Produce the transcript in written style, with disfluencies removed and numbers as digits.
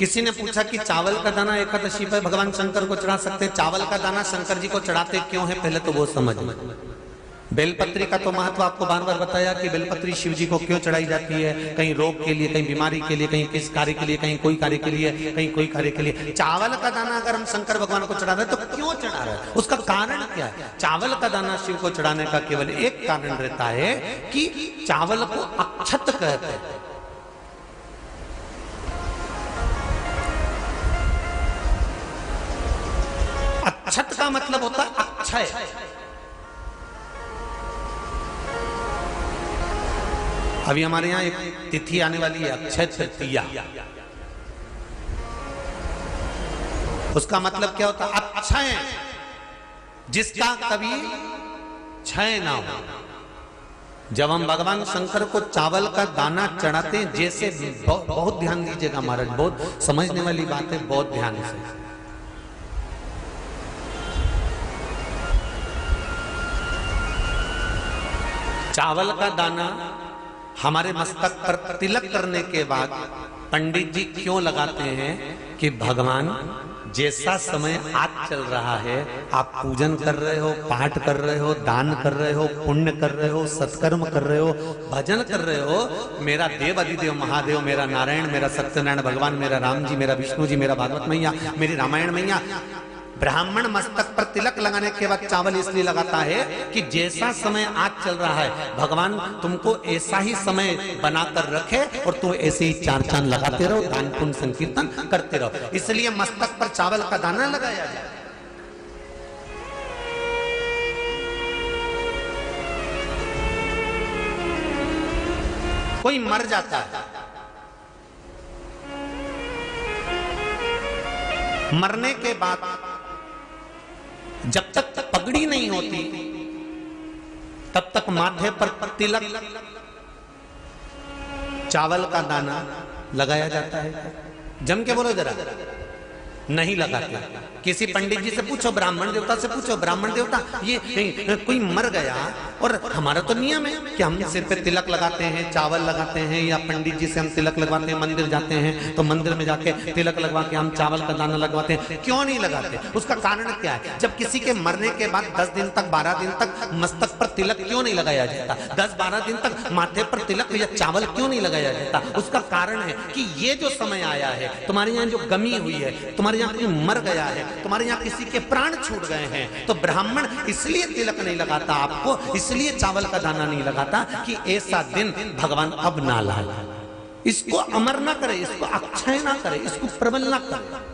किसी ने पूछा कि चावल का दाना एकादशी पर भगवान शंकर को चढ़ा सकते हैं, चावल का दाना शंकर जी को चढ़ाते क्यों है, पहले तो वो समझ। बेलपत्री का तो महत्व आपको बार बार बताया कि बेलपत्री शिव जी को क्यों चढ़ाई जाती है, कहीं रोग के लिए, कहीं बीमारी के लिए, कहीं किस कार्य के लिए, कहीं कोई कार्य के लिए, कहीं कोई कार्य के लिए। चावल का दाना अगर हम शंकर भगवान को चढ़ा रहे हैं तो क्यों चढ़ा रहे हैं, उसका कारण क्या है? चावल का दाना शिव को चढ़ाने का केवल एक कारण रहता है कि चावल को अक्षत कहते हैं। अक्षत का मतलब होता है अक्षय। अभी हमारे यहाँ एक तिथि आने वाली है, अक्षय तृतीया। उसका मतलब क्या होता है? अक्षय, जिसका कभी क्षय ना हो। जब हम भगवान शंकर को चावल का दाना चढ़ाते हैं, जैसे बहुत ध्यान दीजिएगा महाराज, बहुत समझने वाली बात है, बहुत ध्यान से। चावल का दाना हमारे मस्तक पर तिलक करने के बाद पंडित जी क्यों लगाते हैं कि भगवान जैसा समय आज चल रहा है, आप पूजन कर रहे हो, पाठ कर रहे हो, दान कर रहे हो, पुण्य कर रहे हो, सत्कर्म कर रहे हो, भजन कर रहे हो, मेरा देव अधिदेव महादेव, मेरा नारायण, मेरा सत्यनारायण भगवान, मेरा राम जी, मेरा विष्णु जी, मेरा भागवत मैया, मेरी रामायण मैया, ब्राह्मण मस्तक पर तिलक लगाने के बाद चावल इसलिए लगाता है कि जैसा समय आज चल रहा है, भगवान तुमको ऐसा ही समय बनाकर रखे और तुम ऐसे ही चार चांद लगाते रहो, दान पुण्य संकीर्तन करते रहो। इसलिए मस्तक पर चावल का दाना लगाया जाए। कोई मर जाता है, मरने के बाद जब तक पगड़ी नहीं होती तब तक माथे पर तिलक, चावल का दाना लगाया जाता है। जम के बोलो जरा, नहीं लगाते। किसी पंडित जी से पूछो, ब्राह्मण देवता से पूछो, ब्राह्मण देवता ये कोई मर गया, और हमारा तो नियम है कि हम सिर पे तिलक लगाते हैं, चावल लगाते हैं, या पंडित जी से हम तिलक लगवाते हैं, मंदिर जाते हैं तो मंदिर में जाके तिलक लगवा के हम चावल का दाना लगवाते हैं। क्यों नहीं लगाते? उसका कारण क्या है? जब किसी के मरने के बाद 10 दिन तक, 12 दिन तक मस्तक पर तिलक क्यों नहीं लगाया जाता? 10-12 दिन तक माथे पर तिलक या चावल क्यों नहीं लगाया जाता? उसका कारण है कि ये जो समय आया है, तुम्हारे यहाँ जो गमी हुई है, तुम्हारे यहाँ कोई मर गया है, तुम्हारे यहाँ किसी के प्राण छूट गए हैं, तो ब्राह्मण इसलिए तिलक नहीं लगाता आपको, इसलिए चावल का दाना नहीं लगाता कि ऐसा दिन भगवान अब ना लाए। इसको अमर ना करे, इसको अक्षय ना करे, इसको प्रबल ना करे।